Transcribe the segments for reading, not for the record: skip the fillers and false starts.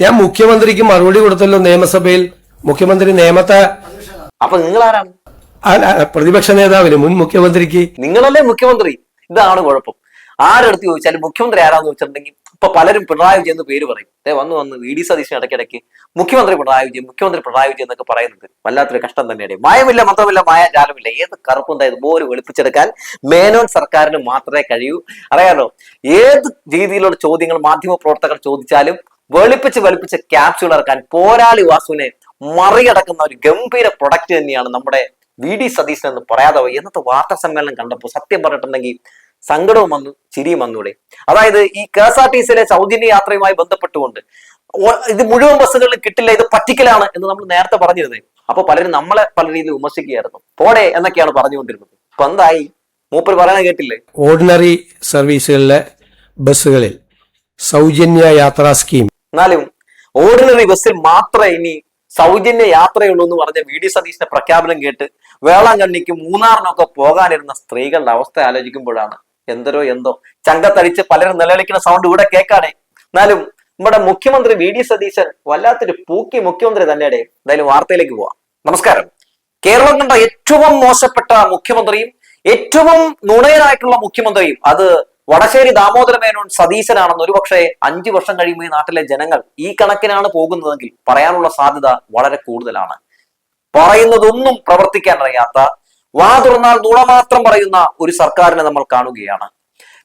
ഞാൻ മുഖ്യമന്ത്രിക്ക് മറുപടി കൊടുത്തല്ലോ നിയമസഭയിൽ. മുഖ്യമന്ത്രി നിയമത്തെ അപ്പൊ നിങ്ങൾ ആരാണ്? പ്രതിപക്ഷ നേതാവിന്, മുൻ മുഖ്യമന്ത്രിക്ക്. നിങ്ങളല്ലേ മുഖ്യമന്ത്രി. ഇതാണ് കുഴപ്പം. ആരെടുത്ത് ചോദിച്ചാലും മുഖ്യമന്ത്രി ആരാന്ന് വെച്ചിട്ടുണ്ടെങ്കിൽ ഇപ്പൊ പലരും പിണറായി വിജയൻ എന്ന് പേര് പറയും. വന്ന് വി.ഡി. സതീശൻ ഇടയ്ക്കിടയ്ക്ക് മുഖ്യമന്ത്രി പിണറായി വിജയൻ എന്നൊക്കെ പറയുന്നത് വല്ലാത്തൊരു കഷ്ടം തന്നെയാണ്. മായമില്ല, മന്ത്രമില്ല, മായാജാലമില്ല. ഏത് കറുപ്പും ഇതുപോലെ വെളുപ്പിച്ചെടുക്കാൻ മേനോൻ സർക്കാരിന് മാത്രമേ കഴിയൂ. അറിയാലോ, ഏത് രീതിയിലുള്ള ചോദ്യങ്ങൾ മാധ്യമ പ്രവർത്തകർ ചോദിച്ചാലും വെളുപ്പിച്ച് ക്യാപ്സ്യൂൾ ഇറക്കാൻ പോരാളി വാസുവിനെ മറികടക്കുന്ന ഒരു ഗംഭീര പ്രൊഡക്റ്റ് തന്നെയാണ് നമ്മുടെ വി.ഡി. സതീശൻ എന്ന് പറയാതെ പോയി. എന്നത്തെ വാർത്താ സമ്മേളനം കണ്ടപ്പോൾ സത്യം പറഞ്ഞിട്ടുണ്ടെങ്കിൽ സങ്കടവും വന്നു, ചിരിയും വന്നൂടെ. അതായത് ഈ KSRTCയിലെ സൗജന്യ യാത്രയുമായി ബന്ധപ്പെട്ടുകൊണ്ട് ഇത് മുഴുവൻ ബസ്സുകളിൽ കിട്ടില്ല, ഇത് പറ്റിക്കലാണ് എന്ന് നമ്മൾ നേരത്തെ പറഞ്ഞിരുന്നത്. അപ്പൊ പലരും നമ്മളെ പല രീതിയിൽ വിമർശിക്കുകയായിരുന്നു. പോടെ എന്നൊക്കെയാണ് പറഞ്ഞുകൊണ്ടിരുന്നത്. ഇപ്പൊ എന്തായി? മൂപ്പര് പറയാൻ കേട്ടില്ലേ? ഓർഡിനറി സർവീസുകളിലെ ബസ്സുകളിൽ സൗജന്യ യാത്രാ സ്കീം. എന്നാലും ഓർഡിനറി ബസ്സിൽ മാത്രമേ ഇനി സൗജന്യ യാത്രയുള്ളൂ എന്ന് പറഞ്ഞ വി.ഡി. സതീശന്റെ പ്രഖ്യാപനം കേട്ട് വേളാങ്കണ്ണിക്ക് മൂന്നാറിനൊക്കെ പോകാനിരുന്ന സ്ത്രീകളുടെ അവസ്ഥ ആലോചിക്കുമ്പോഴാണ് എന്തോ ചങ്കത്തടിച്ച് പലരും നിലവിളിക്കുന്ന സൗണ്ട് ഇവിടെ കേൾക്കാനേ. എന്നാലും നമ്മുടെ മുഖ്യമന്ത്രി വി.ഡി. സതീശൻ വല്ലാത്തൊരു പൂക്കി മുഖ്യമന്ത്രി തന്നെയുടെ. എന്തായാലും വാർത്തയിലേക്ക് പോവാം. നമസ്കാരം. കേരളം കണ്ട ഏറ്റവും മോശപ്പെട്ട മുഖ്യമന്ത്രിയും ഏറ്റവും നുണയനായിട്ടുള്ള മുഖ്യമന്ത്രിയും അത് വടശ്ശേരി ദാമോദര മേനോൻ സതീശനാണെന്ന് ഒരുപക്ഷെ 5 വർഷം കഴിയുമ്പോൾ ഈ നാട്ടിലെ ജനങ്ങൾ ഈ കണക്കിനാണ് പോകുന്നതെങ്കിൽ പറയാനുള്ള സാധ്യത വളരെ കൂടുതലാണ്. പറയുന്നതൊന്നും പ്രവർത്തിക്കാൻ അറിയാത്ത, വാ തുറന്നാൽ നുണ മാത്രം പറയുന്ന ഒരു സർക്കാരിനെ നമ്മൾ കാണുകയാണ്.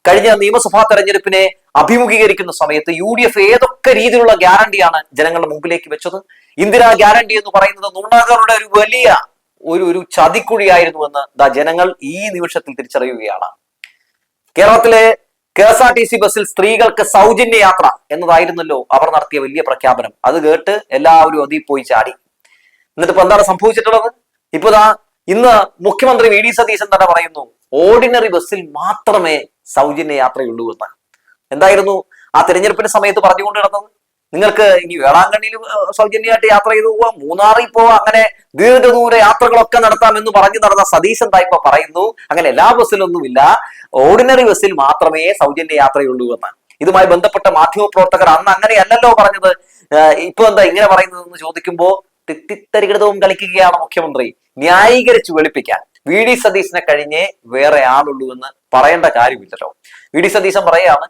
കഴിഞ്ഞ നിയമസഭാ തെരഞ്ഞെടുപ്പിനെ അഭിമുഖീകരിക്കുന്ന സമയത്ത് UDF ഏതൊക്കെ രീതിയിലുള്ള ഗ്യാരണ്ടിയാണ് ജനങ്ങളുടെ മുമ്പിലേക്ക് വെച്ചത്. ഇന്ദിരാ ഗ്യാരണ്ടി എന്ന് പറയുന്നത് നുണകളുടെ ഒരു വലിയ ഒരു ചതിക്കുഴിയായിരുന്നുവെന്ന് ജനങ്ങൾ ഈ നിമിഷത്തിൽ തിരിച്ചറിയുകയാണ്. കേരളത്തിലെ KSRTC ബസ്സിൽ സ്ത്രീകൾക്ക് സൗജന്യ യാത്ര എന്നതായിരുന്നല്ലോ അവർ നടത്തിയ വലിയ പ്രഖ്യാപനം. അത് കേട്ട് എല്ലാവരും അതിൽ പോയി ചാടി. എന്നിട്ട് ഇപ്പൊ എന്താണ് സംഭവിച്ചിട്ടുള്ളത്? ഇന്ന് മുഖ്യമന്ത്രി വി.ഡി. സതീശൻ തന്നെ പറയുന്നു ഓർഡിനറി ബസ്സിൽ മാത്രമേ സൗജന്യ യാത്രയുള്ളൂ എന്ന്. എന്തായിരുന്നു ആ തിരഞ്ഞെടുപ്പിന്റെ സമയത്ത് പറഞ്ഞുകൊണ്ട് കിടന്നത്? നിങ്ങൾക്ക് ഇനി വേളാങ്കണ്ണിയിൽ സൗജന്യമായിട്ട് യാത്ര ചെയ്തു പോവാം, മൂന്നാറിൽ പോവാം, അങ്ങനെ ദീർഘദൂര യാത്രകളൊക്കെ നടത്താം എന്ന് പറഞ്ഞു നടന്ന സതീശൻ ഇപ്പൊ പറയുന്നു അങ്ങനെ എല്ലാ ബസ്സിലൊന്നുമില്ല, ഓർഡിനറി ബസ്സിൽ മാത്രമേ സൗജന്യ യാത്രയുള്ളൂ എന്ന്. ഇതുമായി ബന്ധപ്പെട്ട മാധ്യമ പ്രവർത്തകർ അന്ന് അങ്ങനെയല്ലല്ലോ പറഞ്ഞത്, ഇപ്പൊ എന്താ ഇങ്ങനെ പറയുന്നതെന്ന് ചോദിക്കുമ്പോ തെറ്റിദ്ധരികൃതവും കളിക്കുകയാണ് മുഖ്യമന്ത്രി. ന്യായീകരിച്ചു വെളുപ്പിക്കാൻ വി.ഡി. സതീശനെ കഴിഞ്ഞേ വേറെ ആളുള്ളൂ എന്ന് പറയേണ്ട കാര്യമില്ലല്ലോ. വി.ഡി. സതീശൻ പറയാണ്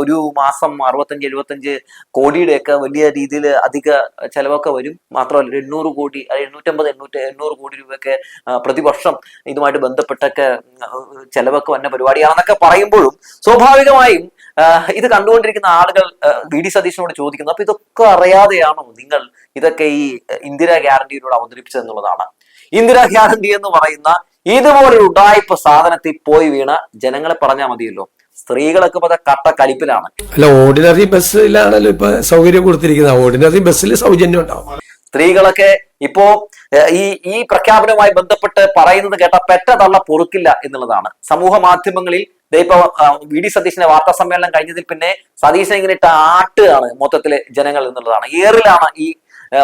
ഒരു മാസം 65-75 കോടിയുടെയൊക്കെ വലിയ രീതിയിൽ അധിക ചെലവൊക്കെ വരും. മാത്രമല്ല 800 കോടി 850-800 കോടി രൂപയൊക്കെ പ്രതിവർഷം ഇതുമായിട്ട് ബന്ധപ്പെട്ടൊക്കെ ചെലവൊക്കെ വന്ന പരിപാടിയാണെന്നൊക്കെ പറയുമ്പോഴും സ്വാഭാവികമായും ഇത് കണ്ടുകൊണ്ടിരിക്കുന്ന ആളുകൾ വി.ഡി. സതീശനോട് ചോദിക്കുന്നു, അപ്പൊ ഇതൊക്കെ അറിയാതെയാണോ നിങ്ങൾ ഇതൊക്കെ ഈ ഇന്ദിരാ ഗ്യാരണ്ടിയിലൂടെ അവതരിപ്പിച്ചതെന്നുള്ളതാണ്. ഇന്ദിരാ ഗ്യാരണ്ടി എന്ന് പറയുന്ന ഇതുപോലൊരു ഉഡായിപ്പ് സാധനത്തിൽ പോയി വീണ ജനങ്ങളെ പറഞ്ഞാൽ മതിയല്ലോ. സ്ത്രീകളൊക്കെ ഇപ്പൊ കട്ട കലിപ്പിലാണ്. അല്ല, ഓർഡിനറി ബസ്സിലാണല്ലോ ഇപ്പൊ സൗകര്യം കൊടുത്തിരിക്കുന്നത്. ഓർഡിനറി ബസ്സിൽ സൗജന്യം ഉണ്ടാവും. സ്ത്രീകളൊക്കെ ഇപ്പോ ഈ പ്രഖ്യാപനവുമായി ബന്ധപ്പെട്ട് പറയുന്നത് കേട്ട പെറ്റ തള്ള പൊറുക്കില്ല എന്നുള്ളതാണ്. സമൂഹ മാധ്യമങ്ങളിൽ ഇപ്പൊ വി.ഡി. സതീശന്റെ വാർത്താ സമ്മേളനം കഴിഞ്ഞതിൽ പിന്നെ സതീശനെ ഇങ്ങനെ ഇട്ട ആട്ടുകയാണ് മൊത്തത്തിലെ ജനങ്ങൾ എന്നുള്ളതാണ്. ഏറിലാണ് ഈ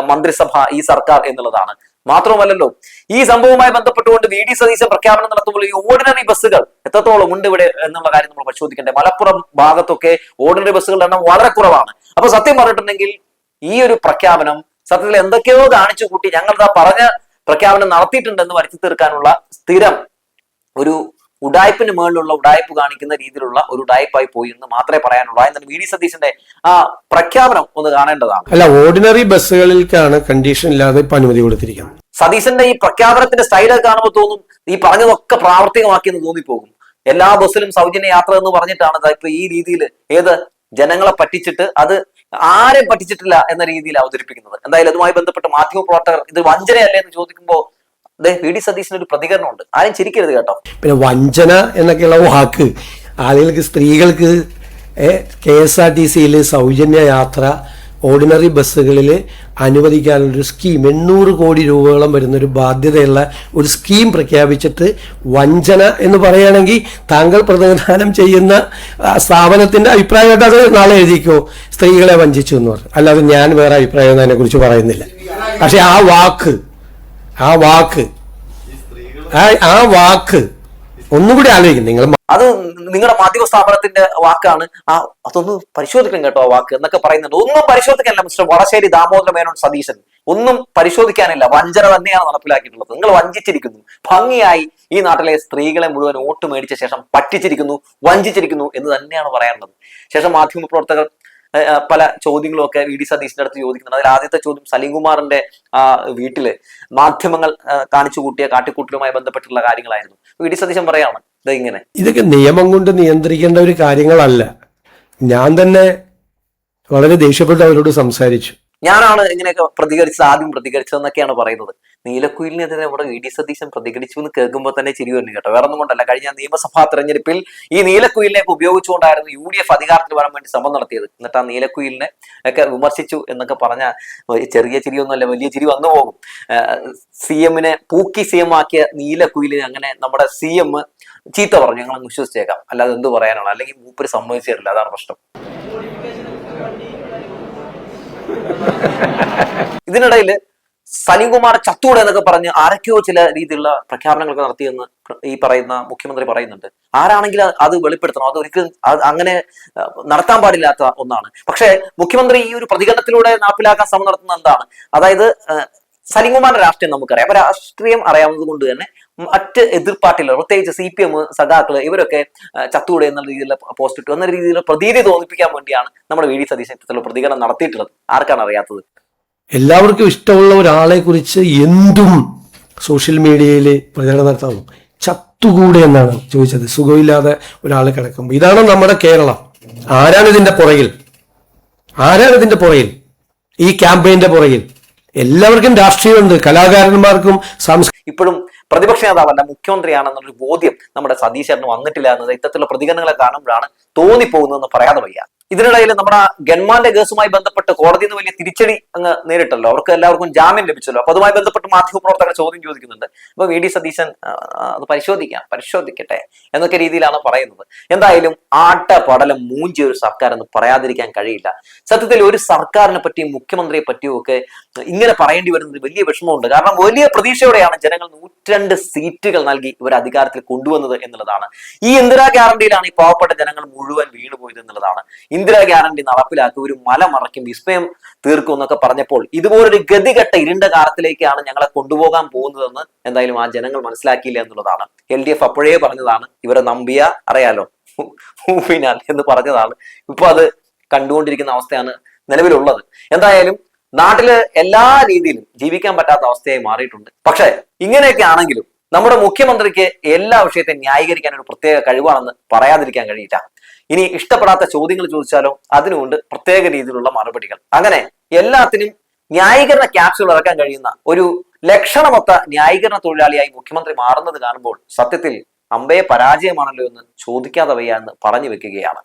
മന്ത്രിസഭ, ഈ സർക്കാർ എന്നുള്ളതാണ്. മാത്രവുമല്ലല്ലോ, ഈ സംഭവവുമായി ബന്ധപ്പെട്ടുകൊണ്ട് വി.ഡി. സതീശൻ പ്രഖ്യാപനം നടത്തുമ്പോൾ ഈ ഓർഡിനറി ബസ്സുകൾ എത്രത്തോളം ഉണ്ട് ഇവിടെ എന്നുള്ള കാര്യം നമ്മൾ പരിശോധിക്കണ്ടേ. മലപ്പുറം ഭാഗത്തൊക്കെ ഓർഡിനറി ബസ്സുകളുടെ എണ്ണം വളരെ കുറവാണ്. അപ്പൊ സത്യം പറഞ്ഞിട്ടുണ്ടെങ്കിൽ ഈ ഒരു പ്രഖ്യാപനം സത്യത്തിൽ എന്തൊക്കെയോ കാണിച്ചു കൂട്ടി ഞങ്ങൾ പറഞ്ഞ പ്രഖ്യാപനം നടത്തിയിട്ടുണ്ടെന്ന് വരുത്തി തീർക്കാനുള്ള സ്ഥിരം ഒരു ഉഡായ്പിന് മുകളിലുള്ള ഉഡായ്പ് കാണിക്കുന്ന രീതിയിലുള്ള ഒരു ഉഡായ്പായി പോയി എന്ന് മാത്രമേ പറയാനുള്ളൂ. എന്നാലും വി.ഡി. സതീശന്റെ ആ പ്രഖ്യാപനം ഒന്ന് കാണേണ്ടതാണ്. അല്ല, ഓർഡിനറി ബസ്സുകളിലേക്കാണ് കണ്ടീഷൻ ഇല്ലാതെ ഇപ്പൊ അനുമതി കൊടുത്തിരിക്കുന്നത്. സതീശന്റെ ഈ പ്രഖ്യാപനത്തിന്റെ സ്റ്റൈലൊക്കെ കാണുമ്പോൾ തോന്നും ഈ പറഞ്ഞതൊക്കെ പ്രാവർത്തികമാക്കിയെന്ന് തോന്നിപ്പോകും. എല്ലാ ബസ്സിലും സൗജന്യ യാത്ര എന്ന് പറഞ്ഞിട്ടാണ് ഇപ്പൊ ഈ രീതിയിൽ ജനങ്ങളെ പറ്റിച്ചിട്ട് അത് ആരെ പറ്റിച്ചിട്ടില്ല എന്ന രീതിയിൽ അവതരിപ്പിക്കുന്നത്. എന്തായാലും അതുമായി ബന്ധപ്പെട്ട് മാധ്യമ പ്രവർത്തകർ ഇത് വഞ്ചനയല്ലേ എന്ന് ചോദിക്കുമ്പോൾ വി.ഡി. സതീശന് ഒരു പ്രതികരണമുണ്ട്. ആരും ചിരിക്കരുത് കേട്ടോ. പിന്നെ വഞ്ചന എന്നൊക്കെയുള്ള വാക്ക് ആളുകൾക്ക്, സ്ത്രീകൾക്ക് KSRTCയിൽ സൗജന്യ യാത്ര ഓർഡിനറി ബസ്സുകളിൽ അനുവദിക്കാനുള്ളൊരു സ്കീം 800 കോടി രൂപയോളം വരുന്നൊരു ബാധ്യതയുള്ള ഒരു സ്കീം പ്രഖ്യാപിച്ചിട്ട് വഞ്ചന എന്ന് പറയുകയാണെങ്കിൽ താങ്കൾ പ്രതിനിധാനം ചെയ്യുന്ന സ്ഥാപനത്തിന്റെ അഭിപ്രായമായിട്ട് അത് നാളെ എഴുതിക്കോ, സ്ത്രീകളെ വഞ്ചിച്ചു എന്ന് പറഞ്ഞു. അല്ലാതെ ഞാൻ വേറെ അഭിപ്രായം അതിനെ കുറിച്ച് പറയുന്നില്ല. പക്ഷെ ആ വാക്ക് ഒന്നുകൂടി ആലോചിക്കും നിങ്ങൾ. അത് നിങ്ങളുടെ മാധ്യമ സ്ഥാപനത്തിന്റെ വാക്കാണ്. അതൊന്ന് പരിശോധിക്കണം കേട്ടോ ആ വാക്ക് എന്നൊക്കെ പറയുന്നുണ്ട്. ഒന്നും പരിശോധിക്കാനില്ല മിസ്റ്റർ വളശ്ശേരി ദാമോദര മേനോൻ സതീശൻ, ഒന്നും പരിശോധിക്കാനില്ല. വഞ്ചന തന്നെയാണ് നടപ്പിലാക്കിയിട്ടുള്ളത്. നിങ്ങൾ വഞ്ചിച്ചിരിക്കുന്നു. ഭംഗിയായി ഈ നാട്ടിലെ സ്ത്രീകളെ മുഴുവൻ വോട്ട് മേടിച്ച ശേഷം പറ്റിച്ചിരിക്കുന്നു, വഞ്ചിച്ചിരിക്കുന്നു എന്ന് തന്നെയാണ് പറയാനുള്ളത്. ശേഷം മാധ്യമ പ്രവർത്തകർ പല ചോദ്യങ്ങളും ഒക്കെ വി ഡി സതീശിന്റെ അടുത്ത് ചോദിക്കുന്നുണ്ട്. അതിൽ ആദ്യത്തെ ചോദ്യം സലീംകുമാറിന്റെ വീട്ടില് മാധ്യമങ്ങൾ കാണിച്ചു കൂട്ടിയ കാട്ടിക്കൂട്ടലുമായി ബന്ധപ്പെട്ടുള്ള കാര്യങ്ങളായിരുന്നു. വി ഡി സതീശൻ പറയാണ് ഇങ്ങനെ, ഇതൊക്കെ നിയമം കൊണ്ട് നിയന്ത്രിക്കേണ്ട ഒരു കാര്യങ്ങളല്ല. ഞാൻ തന്നെ വളരെ ദേഷ്യപ്പെട്ട് അവരോട് സംസാരിച്ചു. ഞാനാണ് ഇങ്ങനെയൊക്കെ ആദ്യം പ്രതികരിച്ചതെന്നൊക്കെയാണ് പറയുന്നത്. നീലക്കുയിലിനെതിരെ നമ്മുടെ വി ഡി സതീശൻ പ്രതികരിച്ചു എന്ന് കേൾക്കുമ്പോൾ തന്നെ ചിരി വരുന്നു കേട്ടോ. വേറെ ഒന്നും കൊണ്ടല്ല, കഴിഞ്ഞ നിയമസഭാ തെരഞ്ഞെടുപ്പിൽ ഈ നീലക്കുയിലിനെ ഉപയോഗിച്ചുകൊണ്ടായിരുന്നു UDF അധികാരത്തിൽ വരാൻ വേണ്ടി ശ്രമം നടത്തിയത്. എന്നിട്ട് ആ നീലക്കുയിലിനെ ഒക്കെ വിമർശിച്ചു എന്നൊക്കെ പറഞ്ഞ ചെറിയ ചിരിയൊന്നുമല്ല, വലിയ ചിരി വന്നു പോകും. CM-നെ പൂക്കി CM ആക്കിയ നീലക്കുയിലിനെ അങ്ങനെ നമ്മുടെ CM ചീത്ത പറഞ്ഞു, ഞങ്ങൾ വിശ്വസിച്ചേക്കാം, അല്ലാതെ എന്ത് പറയാനാണ്? അല്ലെങ്കിൽ മൂപ്പര് സമ്മതിച്ചു തരില്ല, അതാണ് പ്രശ്നം. ഇതിനിടയിൽ സലീംകുമാർ ചത്തൂടെ എന്നൊക്കെ പറഞ്ഞ് ആരൊക്കെയോ ചില രീതിയിലുള്ള പ്രഖ്യാപനങ്ങളൊക്കെ നടത്തിയെന്ന് ഈ പറയുന്ന മുഖ്യമന്ത്രി പറയുന്നുണ്ട്. ആരാണെങ്കിലും അത് വെളിപ്പെടുത്തണം. അത് ഒരിക്കലും അങ്ങനെ നടത്താൻ പാടില്ലാത്ത ഒന്നാണ്. പക്ഷേ മുഖ്യമന്ത്രി ഈ ഒരു പ്രതികരണത്തിലൂടെ നടപ്പിലാക്കാൻ ശ്രമം നടത്തുന്ന എന്താണ്? അതായത് സലീംകുമാറിന്റെ രാഷ്ട്രീയം നമുക്കറിയാം. അപ്പൊ രാഷ്ട്രീയം അറിയാവുന്നത് കൊണ്ട് തന്നെ മറ്റ് എതിർപ്പാർട്ടികൾ, പ്രത്യേകിച്ച് CPM സഖാക്കള്, ഇവരൊക്കെ ചത്തൂടെ എന്നുള്ള രീതിയിലുള്ള പോസ്റ്റ് ഇട്ടു എന്ന രീതിയിലുള്ള പ്രതീതി തോന്നിപ്പിക്കാൻ വേണ്ടിയാണ് നമ്മുടെ വി ഡി സതീശൻ ഇത്തരത്തിലുള്ള പ്രതികരണം നടത്തിയിട്ടുള്ളത്. ആർക്കാണ് അറിയാത്തത്? എല്ലാവർക്കും ഇഷ്ടമുള്ള ഒരാളെ കുറിച്ച് എന്തും സോഷ്യൽ മീഡിയയിൽ പ്രചരണം നടത്താവും. ചത്തുകൂടെ എന്നാണ് ചോദിച്ചത്. സുഖമില്ലാതെ ഒരാൾ കിടക്കുമ്പോൾ. ഇതാണ് നമ്മുടെ കേരളം. ആരാണ് ഇതിന്റെ പുറകിൽ? ഈ ക്യാമ്പയിന്റെ പുറകിൽ? എല്ലാവർക്കും രാഷ്ട്രീയമുണ്ട്, കലാകാരന്മാർക്കും ഇപ്പോഴും പ്രതിപക്ഷ നേതാവല്ല, മുഖ്യമന്ത്രിയാണെന്നുള്ളൊരു ബോധ്യം നമ്മുടെ സതീശന് വന്നിട്ടില്ല എന്നത് ഇത്തരത്തിലുള്ള പ്രതികരണങ്ങളെ കാണുമ്പോഴാണ് തോന്നിപ്പോകുന്നതെന്ന് പറയാതെ വയ്യ. ഇതിനിടയിൽ നമ്മുടെ ഗൺമാന്റെ കേസുമായി ബന്ധപ്പെട്ട് കോടതിയിൽ നിന്ന് വലിയ തിരിച്ചടി അങ്ങ് നേരിട്ടല്ലോ. അവർക്ക് എല്ലാവർക്കും ജാമ്യം ലഭിച്ചല്ലോ. അപ്പൊ അതുമായി ബന്ധപ്പെട്ട് മാധ്യമപ്രവർത്തകർ ചോദ്യം ചോദിക്കുന്നുണ്ട്. അപ്പൊ വി ഡി സതീശൻ അത് പരിശോധിക്കട്ടെ എന്നൊക്കെ രീതിയിലാണ് പറയുന്നത്. എന്തായാലും ആട്ടപടലം മൂഞ്ചിയ ഒരു സർക്കാർ എന്ന് പറയാതിരിക്കാൻ കഴിയില്ല. സത്യത്തിൽ ഒരു സർക്കാരിനെ പറ്റിയും മുഖ്യമന്ത്രിയെ പറ്റിയും ഒക്കെ ഇങ്ങനെ പറയേണ്ടി വരുന്നത് വലിയ വിഷമമുണ്ട്. കാരണം വലിയ പ്രതീക്ഷയോടെയാണ് ജനങ്ങൾ 102 സീറ്റുകൾ നൽകി ഇവർ അധികാരത്തിൽ കൊണ്ടുവന്നത് എന്നുള്ളതാണ്. ഈ ഇന്ദിരാ ഗ്യാരണ്ടിയിലാണ് ഈ പാവപ്പെട്ട ജനങ്ങൾ മുഴുവൻ വീണുപോയത് എന്നുള്ളതാണ്. ഇന്ദിരാ ഗ്യാരണ്ടി നടപ്പിലാക്കി ഒരു മല മറയ്ക്കും, വിസ്മയം തീർക്കും എന്നൊക്കെ പറഞ്ഞപ്പോൾ ഇതുപോലൊരു ഗതികെട്ട ഇരുണ്ട കാലത്തിലേക്കാണ് ഞങ്ങളെ കൊണ്ടുപോകാൻ പോകുന്നതെന്ന് എന്തായാലും ആ ജനങ്ങൾ മനസ്സിലാക്കിയില്ല എന്നുള്ളതാണ്. LDF അപ്പോഴേ പറഞ്ഞതാണ്, ഇവരെ നമ്പിയ അറിയാലോ ഊപ്പിനാൽ എന്ന് പറഞ്ഞതാണ്. ഇപ്പൊ അത് കണ്ടുകൊണ്ടിരിക്കുന്ന അവസ്ഥയാണ് നിലവിലുള്ളത്. എന്തായാലും നാട്ടില് എല്ലാ രീതിയിലും ജീവിക്കാൻ പറ്റാത്ത അവസ്ഥയായി മാറിയിട്ടുണ്ട്. പക്ഷെ ഇങ്ങനെയൊക്കെ ആണെങ്കിലും നമ്മുടെ മുഖ്യമന്ത്രിക്ക് എല്ലാ വിഷയത്തെയും ന്യായീകരിക്കാൻ ഒരു പ്രത്യേക കഴിവാണെന്ന് പറയാതിരിക്കാൻ കഴിയില്ല. ഇനി ഇഷ്ടപ്പെടാത്ത ചോദ്യങ്ങൾ ചോദിച്ചാലോ അതിനുകൊണ്ട് പ്രത്യേക രീതിയിലുള്ള മറുപടികൾ. അങ്ങനെ എല്ലാത്തിനും ന്യായീകരണ ക്യാപ്സ്യൂൾ ഇറക്കാൻ കഴിയുന്ന ഒരു ലക്ഷണമൊത്ത ന്യായീകരണ തൊഴിലാളിയായി മുഖ്യമന്ത്രി മാറുന്നത് കാണുമ്പോൾ സത്യത്തിൽ അമ്പയെ പരാജയമാണല്ലോ എന്ന് ചോദിക്കാതെ വയ്യ എന്ന് പറഞ്ഞു വെക്കുകയാണ്.